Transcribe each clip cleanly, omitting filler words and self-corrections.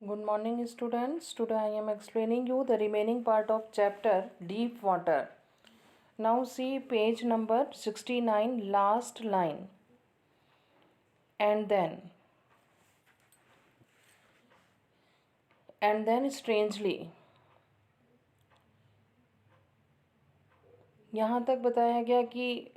Good morning, students. Today I am explaining you the remaining part of chapter Deep Water. Now see page number 69, last line. And then strangely. यहाँ तक बताया गया कि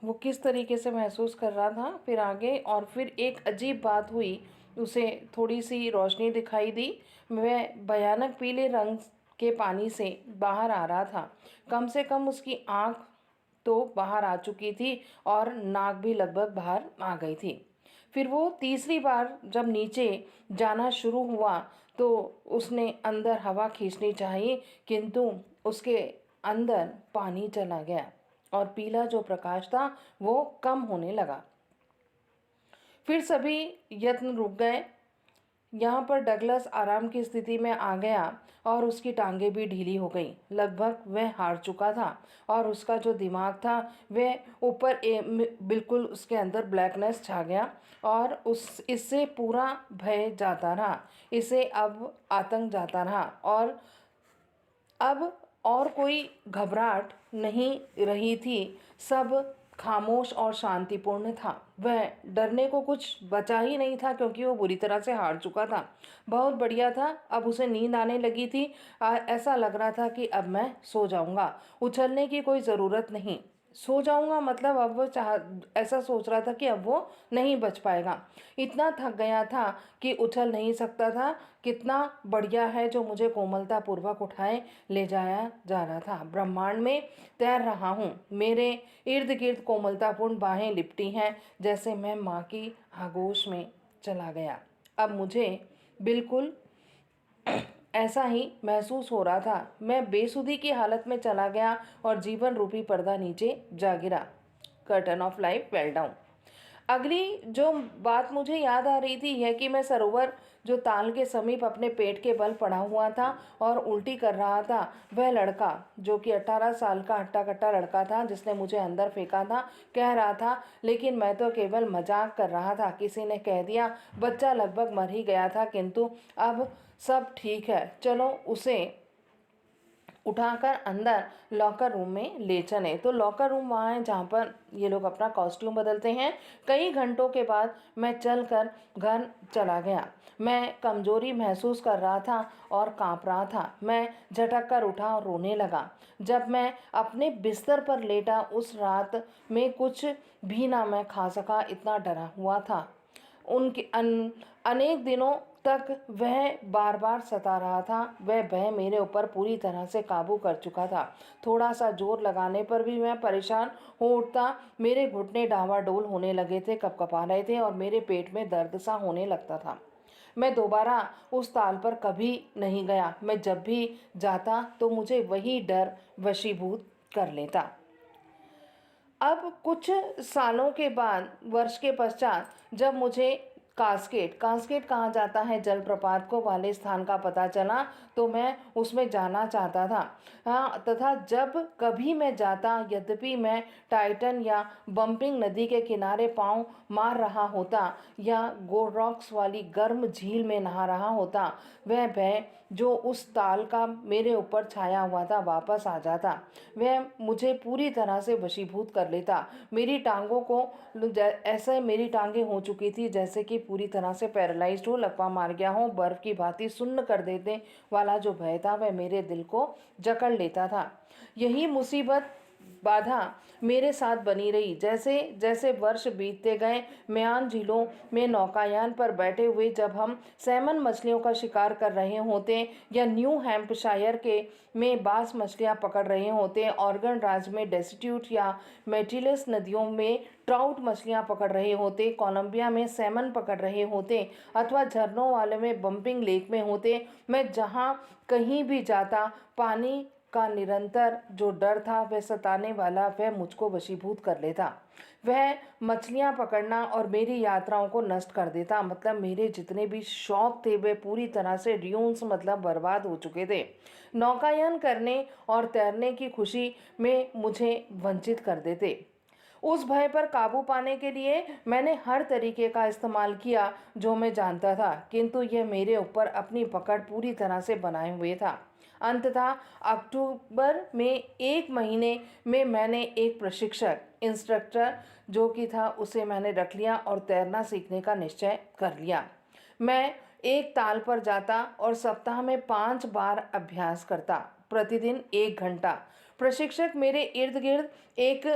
वो किस तरीके से महसूस कर रहा था, फिर आगे और फिर एक अजीब बात हुई। उसे थोड़ी सी रोशनी दिखाई दी। वह भयानक पीले रंग के पानी से बाहर आ रहा था। कम से कम उसकी आँख तो बाहर आ चुकी थी और नाक भी लगभग बाहर आ गई थी। फिर वो तीसरी बार जब नीचे जाना शुरू हुआ तो उसने अंदर हवा खींचनी चाहिए, किंतु उसके अंदर पानी चला गया और पीला जो प्रकाश था वो कम होने लगा। फिर सभी यत्न रुक गए। यहाँ पर डगलस आराम की स्थिति में आ गया और उसकी टांगें भी ढीली हो गई। लगभग वह हार चुका था और उसका जो दिमाग था वह ऊपर बिल्कुल उसके अंदर ब्लैकनेस छा गया और इससे पूरा भय जाता रहा। इसे अब आतंक जाता रहा और अब और कोई घबराहट नहीं रही थी। सब खामोश और शांतिपूर्ण था। वह डरने को कुछ बचा ही नहीं था क्योंकि वो बुरी तरह से हार चुका था। बहुत बढ़िया था। अब उसे नींद आने लगी थी। ऐसा लग रहा था कि अब मैं सो जाऊंगा, उछलने की कोई ज़रूरत नहीं। सो जाऊंगा मतलब अब वो ऐसा सोच रहा था कि अब वो नहीं बच पाएगा। इतना थक गया था कि उछल नहीं सकता था। कितना बढ़िया है जो मुझे कोमलता पूर्वक उठाए ले जाया जा रहा था। ब्रह्मांड में तैर रहा हूँ। मेरे इर्द गिर्द कोमलतापूर्ण बाहें लिपटी हैं, जैसे मैं माँ की आगोश में चला गया। अब मुझे बिल्कुल ऐसा ही महसूस हो रहा था। मैं बेसुधी की हालत में चला गया और जीवन रूपी पर्दा नीचे जा गिरा। Curtain of life fell down. अगली जो बात मुझे याद आ रही थी यह कि मैं सरोवर जो ताल के समीप अपने पेट के बल पड़ा हुआ था और उल्टी कर रहा था, वह लड़का जो कि 18 साल का हट्टा कट्टा लड़का था जिसने मुझे अंदर फेंका था, कह रहा था, लेकिन मैं तो केवल मजाक कर रहा था। किसी ने कह दिया बच्चा लगभग मर ही गया था, किंतु अब सब ठीक है, चलो उसे उठाकर अंदर लॉकर रूम में ले चले। तो लॉकर रूम वहाँ है जहाँ पर ये लोग अपना कॉस्ट्यूम बदलते हैं। कई घंटों के बाद मैं चलकर घर चला गया। मैं कमजोरी महसूस कर रहा था और कांप रहा था। मैं झटक कर उठा और रोने लगा। जब मैं अपने बिस्तर पर लेटा उस रात में कुछ भी ना मैं खा सका, इतना डरा हुआ था। उनके अनेक दिनों तक वह बार बार सता रहा था। वह भय मेरे ऊपर पूरी तरह से काबू कर चुका था। थोड़ा सा जोर लगाने पर भी मैं परेशान हो उठता। मेरे घुटने डावाडोल होने लगे थे, कपकपा रहे थे और मेरे पेट में दर्द सा होने लगता था। मैं दोबारा उस ताल पर कभी नहीं गया। मैं जब भी जाता तो मुझे वही डर वशीभूत कर लेता। अब कुछ सालों के बाद, वर्ष के पश्चात, जब मुझे कास्केट कास्केट कहा जाता है जलप्रपात को, वाले स्थान का पता चला तो मैं उसमें जाना चाहता था। हाँ, तथा जब कभी मैं जाता, यद्यपि मैं टाइटन या बम्पिंग नदी के किनारे पांव मार रहा होता या गोरॉक्स वाली गर्म झील में नहा रहा होता, वह भय जो उस ताल का मेरे ऊपर छाया हुआ था वापस आ जाता। वह मुझे पूरी तरह से वशीभूत कर लेता। मेरी टांगों को ऐसे मेरी टांगें हो चुकी थी जैसे कि पूरी तरह से पैरालाइज्ड हो, लकवा मार गया हो। बर्फ की भांति सुन्न कर देने वाला जो भय था वह मेरे दिल को जकड़ लेता था। यही मुसीबत बाधा मेरे साथ बनी रही। जैसे जैसे वर्ष बीतते गए, म्यान झीलों में नौकायान पर बैठे हुए जब हम सैमन मछलियों का शिकार कर रहे होते या न्यू हैम्पशायर के में बास मछलियां पकड़ रहे होते, ऑर्गन राज्य में डेस्टिट्यूट या मेटिलस नदियों में ट्राउट मछलियां पकड़ रहे होते, कोलंबिया में सैमन पकड़ रहे होते अथवा झरनों वाले में बम्पिंग लेक में होते, मैं जहां कहीं भी जाता, पानी का निरंतर जो डर था, वह सताने वाला, वह मुझको वशीभूत कर लेता। वह मछलियां पकड़ना और मेरी यात्राओं को नष्ट कर देता। मतलब मेरे जितने भी शौक थे वे पूरी तरह से ड्यून्स मतलब बर्बाद हो चुके थे। नौकायन करने और तैरने की खुशी में मुझे वंचित कर देते। उस भय पर काबू पाने के लिए मैंने हर तरीके का इस्तेमाल किया जो मैं जानता था, किंतु यह मेरे ऊपर अपनी पकड़ पूरी तरह से बनाए हुए था। अंततः अक्टूबर में 1 महीने में मैंने एक प्रशिक्षक इंस्ट्रक्टर जो कि था उसे मैंने रख लिया और तैरना सीखने का निश्चय कर लिया। मैं एक ताल पर जाता और सप्ताह में 5 बार अभ्यास करता, प्रतिदिन 1 घंटा। प्रशिक्षक मेरे इर्द गिर्द एक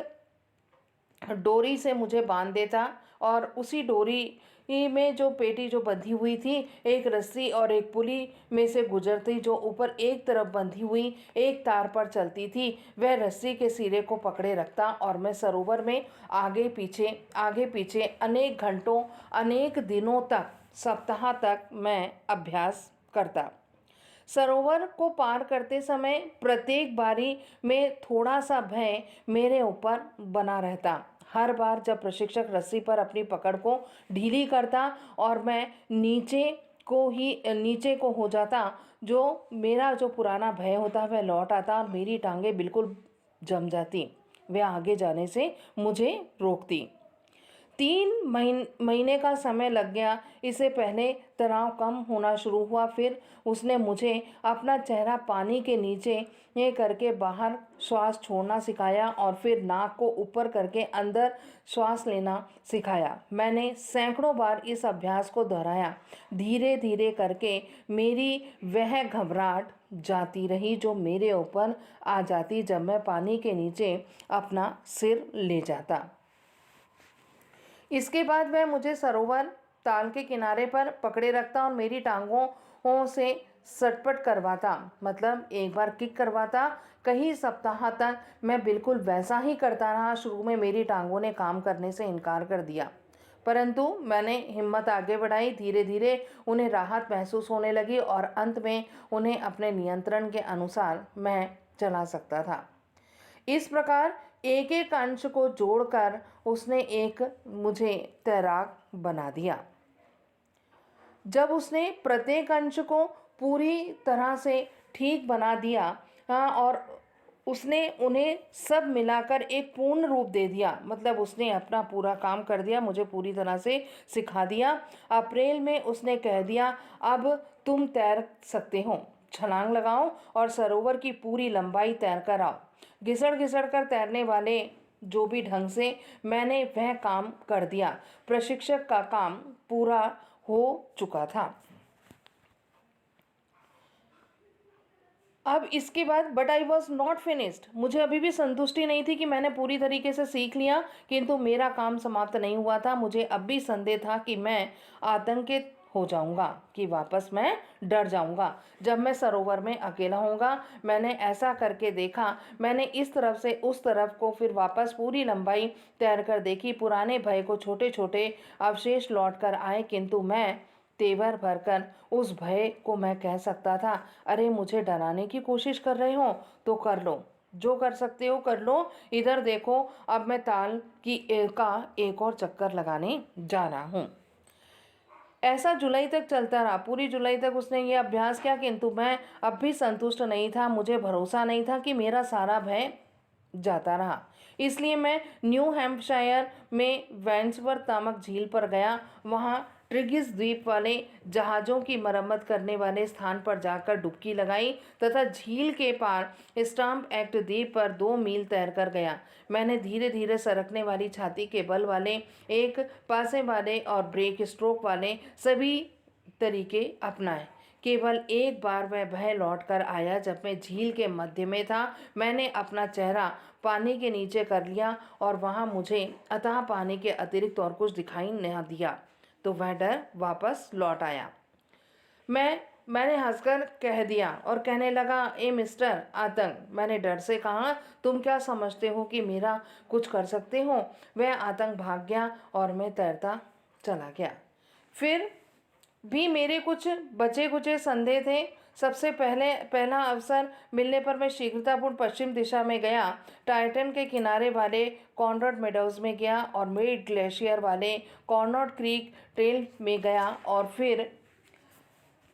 डोरी से मुझे बांध देता और उसी डोरी में जो पेटी जो बंधी हुई थी, एक रस्सी और एक पुली में से गुजरती जो ऊपर एक तरफ बंधी हुई एक तार पर चलती थी, वह रस्सी के सिरे को पकड़े रखता और मैं सरोवर में आगे पीछे अनेक घंटों अनेक दिनों तक सप्ताह तक मैं अभ्यास करता। सरोवर को पार करते समय प्रत्येक बारी में थोड़ा सा भय मेरे ऊपर बना रहता। हर बार जब प्रशिक्षक रस्सी पर अपनी पकड़ को ढीली करता और मैं नीचे को हो जाता, जो मेरा जो पुराना भय होता वह लौट आता और मेरी टांगें बिल्कुल जम जाती। वह आगे जाने से मुझे रोकती। 3 महीने का समय लग गया। इससे पहले तनाव कम होना शुरू हुआ। फिर उसने मुझे अपना चेहरा पानी के नीचे ये करके बाहर श्वास छोड़ना सिखाया और फिर नाक को ऊपर करके अंदर श्वास लेना सिखाया। मैंने सैकड़ों बार इस अभ्यास को दोहराया। धीरे धीरे करके मेरी वह घबराहट जाती रही जो मेरे ऊपर आ जाती जब मैं पानी के नीचे अपना सिर ले जाता। इसके बाद वह मुझे सरोवर ताल के किनारे पर पकड़े रखता और मेरी टांगों से सटपट करवाता, मतलब एक बार किक करवाता। कई सप्ताह तक मैं बिल्कुल वैसा ही करता रहा। शुरू में मेरी टांगों ने काम करने से इनकार कर दिया, परंतु मैंने हिम्मत आगे बढ़ाई। धीरे धीरे उन्हें राहत महसूस होने लगी और अंत में उन्हें अपने नियंत्रण के अनुसार मैं चला सकता था। इस प्रकार एक एक अंश को जोड़कर उसने एक मुझे तैराक बना दिया। जब उसने प्रत्येक अंश को पूरी तरह से ठीक बना दिया और उसने उन्हें सब मिलाकर एक पूर्ण रूप दे दिया, मतलब उसने अपना पूरा काम कर दिया, मुझे पूरी तरह से सिखा दिया। अप्रैल में उसने कह दिया, अब तुम तैर सकते हो, छलांग लगाओ और सरोवर की पूरी लंबाई तैर कर आओ। घिसड़ घिसड़ कर तैरने वाले जो भी ढंग से मैंने वह काम कर दिया। प्रशिक्षक का काम पूरा हो चुका था। अब इसके बाद but I was not finished. मुझे अभी भी संतुष्टि नहीं थी कि मैंने पूरी तरीके से सीख लिया, किंतु मेरा काम समाप्त नहीं हुआ था। मुझे अब भी संदेह था कि मैं आतंकित हो जाऊंगा, कि वापस मैं डर जाऊंगा जब मैं सरोवर में अकेला होऊंगा। मैंने ऐसा करके देखा। मैंने इस तरफ से उस तरफ को फिर वापस पूरी लंबाई तैर कर देखी। पुराने भय को छोटे छोटे अवशेष लौट कर आए, किंतु मैं तेवर भरकर उस भय को मैं कह सकता था, अरे मुझे डराने की कोशिश कर रहे हो तो कर लो, जो कर सकते हो कर लो। इधर देखो, अब मैं ताल का एक और चक्कर लगाने जा रहा हूँ। ऐसा जुलाई तक चलता रहा। पूरी जुलाई तक उसने ये अभ्यास किया, किंतु मैं अब भी संतुष्ट नहीं था। मुझे भरोसा नहीं था कि मेरा सारा भय जाता रहा। इसलिए मैं न्यू हैम्पशायर में वैंड्सवर्थ नामक झील पर गया। वहाँ ट्रिगिस द्वीप वाले जहाज़ों की मरम्मत करने वाले स्थान पर जाकर डुबकी लगाई तथा झील के पार स्टाम्प एक्ट द्वीप पर 2 मील तैर कर गया। मैंने धीरे धीरे सरकने वाली छाती के बल वाले, एक पासे वाले और ब्रेक स्ट्रोक वाले सभी तरीके अपनाए। केवल एक बार वह भय लौट कर आया जब मैं झील के मध्य में था। मैंने अपना चेहरा पानी के नीचे कर लिया और वहाँ मुझे अथाह पानी के अतिरिक्त और कुछ दिखाई न दिया, तो वह डर वापस लौट आया। मैंने हंसकर कह दिया और कहने लगा, ए मिस्टर आतंक। मैंने डर से कहा, तुम क्या समझते हो कि मेरा कुछ कर सकते हो? वह आतंक भाग गया और मैं तैरता चला गया। फिर भी मेरे कुछ बचे कुचे संदेह थे। सबसे पहला अवसर मिलने पर मैं शीघ्रतापूर्ण पश्चिम दिशा में गया। टाइटन के किनारे वाले कॉनरॉड मेडोज में गया और मिड ग्लेशियर वाले कॉनरॉड क्रीक ट्रेल में गया और फिर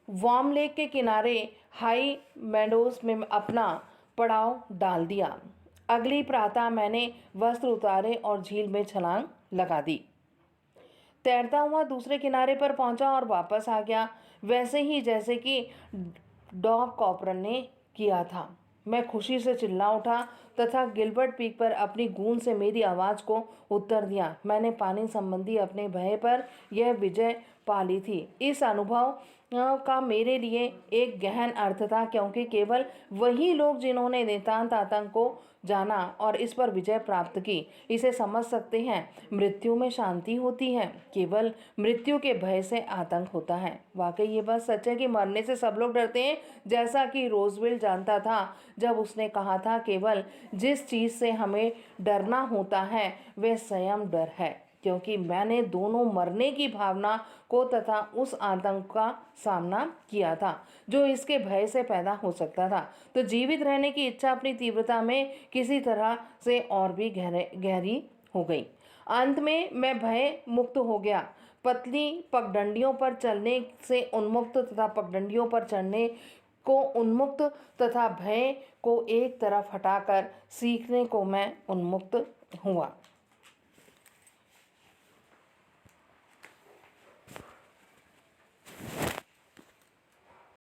वार्म लेक के किनारे हाई मेडोज में अपना पड़ाव डाल दिया। अगली प्रातः मैंने वस्त्र उतारे और झील में छलांग लगा दी। तैरता हुआ दूसरे किनारे पर पहुंचा और वापस आ गया, वैसे ही जैसे कि डॉग कॉपरन ने किया था। मैं खुशी से चिल्ला उठा तथा गिलबर्ट पीक पर अपनी गूंज से मेरी आवाज़ को उत्तर दिया। मैंने पानी संबंधी अपने भय पर यह विजय पा ली थी। इस अनुभव का मेरे लिए एक गहन अर्थ था, क्योंकि केवल वही लोग जिन्होंने नितांत आतंक को जाना और इस पर विजय प्राप्त की, इसे समझ सकते हैं। मृत्यु में शांति होती है, केवल मृत्यु के भय से आतंक होता है। वाकई ये बात सच है कि मरने से सब लोग डरते हैं, जैसा कि रोजवेल्ट जानता था जब उसने कहा था, केवल जिस चीज़ से हमें डरना होता है वह स्वयं डर है। क्योंकि मैंने दोनों मरने की भावना को तथा उस आतंक का सामना किया था जो इसके भय से पैदा हो सकता था, तो जीवित रहने की इच्छा अपनी तीव्रता में किसी तरह से और भी गहरी हो गई। अंत में मैं भय मुक्त हो गया। पतली पगडंडियों पर चलने से उन्मुक्त तथा पगडंडियों पर चढ़ने को उन्मुक्त तथा भय को एक तरफ हटाकर सीखने को मैं उन्मुक्त हुआ।